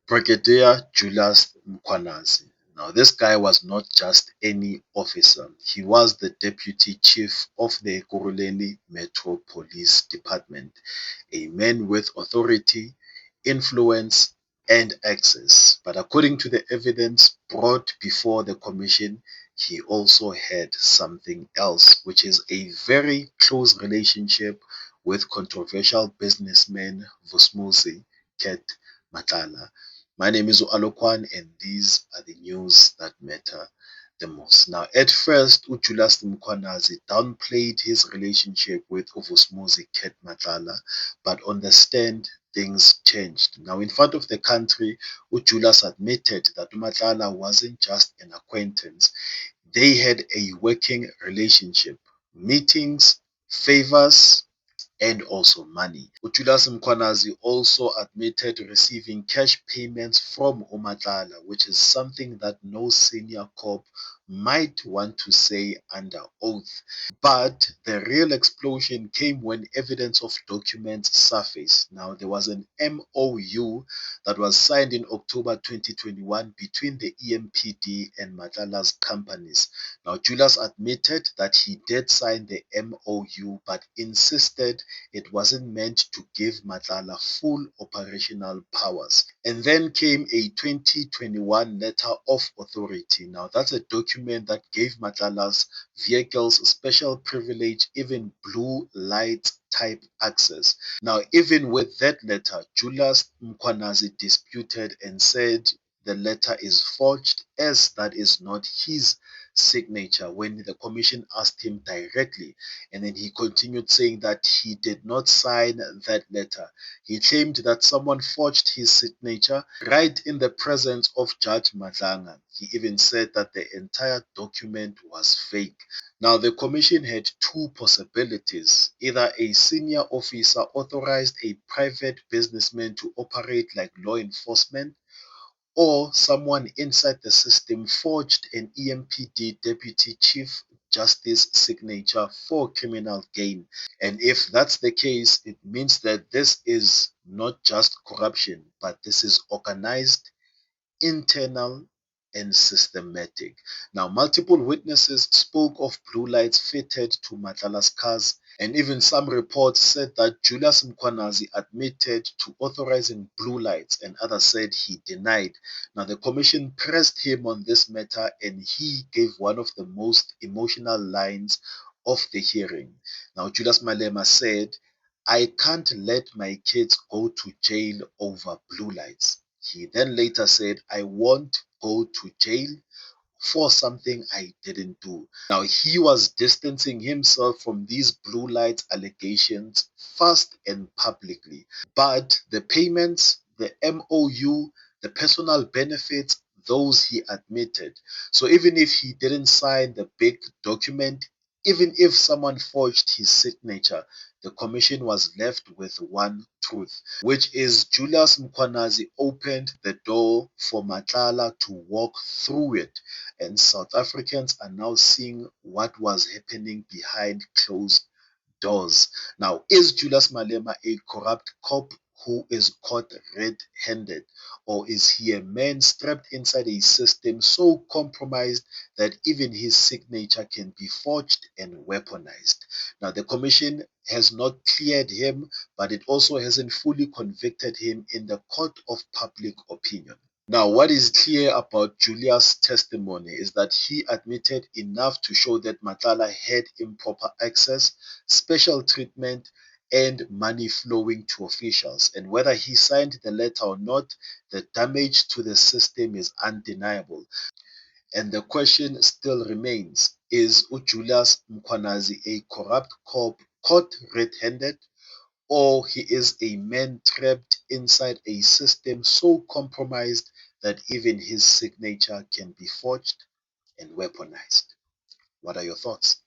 Brigadier Julius Mkhwanazi. Now, this guy was not just any officer. He was the deputy chief of the Ekurhuleni Metro Police Department, a man with authority, influence, and access. But according to the evidence brought before the commission, he also had something else, which is a very close relationship with controversial businessman Vusumuzi Ket Matlala. My name is Alokwan, and these are the news that matter the most. Now, at first, Julius Mkhwanazi downplayed his relationship with Vusumuzi Ket Matlala, but on the stand, things changed. Now, in front of the country, Julius admitted that Matlala wasn't just an acquaintance. They had a working relationship, meetings, favors, and also money. Julius Mkhwanazi also admitted receiving cash payments from Matlala, which is something that no senior cop might want to say under oath. But the real explosion came when evidence of documents surfaced. Now, there was an MOU that was signed in October 2021 between the EMPD and Matlala's companies. Now, Julius admitted that he did sign the MOU, but insisted it wasn't meant to give Matlala full operational powers. And then came a 2021 letter of authority. Now, that's a document that gave Matlala's vehicles special privilege, even blue light type access. Now, even with that letter, Julius Mkhwanazi disputed and said the letter is forged, as that is not his signature, when the commission asked him directly. And then he continued saying that he did not sign that letter. He claimed that someone forged his signature right in the presence of Judge Madlanga. He even said that the entire document was fake. Now, the commission had two possibilities. Either a senior officer authorized a private businessman to operate like law enforcement, or someone inside the system forged an EMPD Deputy Chief Justice signature for criminal gain. And if that's the case, it means that this is not just corruption, but this is organized, internal, and systematic. Now, multiple witnesses spoke of blue lights fitted to Matlala's cars, and even some reports said that Julius Mkhwanazi admitted to authorizing blue lights, and others said he denied. Now, the commission pressed him on this matter, and he gave one of the most emotional lines of the hearing. Now, Julius Malema said, "I can't let my kids go to jail over blue lights." He then later said, "I won't go to jail for something I didn't do." Now, he was distancing himself from these blue light allegations fast and publicly. But the payments, the MOU, the personal benefits, those he admitted. So even if he didn't sign the big document, even if someone forged his signature, the commission was left with one truth, which is Julius Mkhwanazi opened the door for Matlala to walk through it. And South Africans are now seeing what was happening behind closed doors. Now, is Julius Malema a corrupt cop who is caught red-handed, or is he a man strapped inside a system so compromised that even his signature can be forged and weaponized? Now, the commission has not cleared him, but it also hasn't fully convicted him in the court of public opinion. Now, what is clear about Julius' testimony is that he admitted enough to show that Matlala had improper access, special treatment, and money flowing to officials. And whether he signed the letter or not, the damage to the system is undeniable. And the question still remains, is Julius Mkhwanazi a corrupt cop caught red-handed, or he is a man trapped inside a system so compromised that even his signature can be forged and weaponized? What are your thoughts?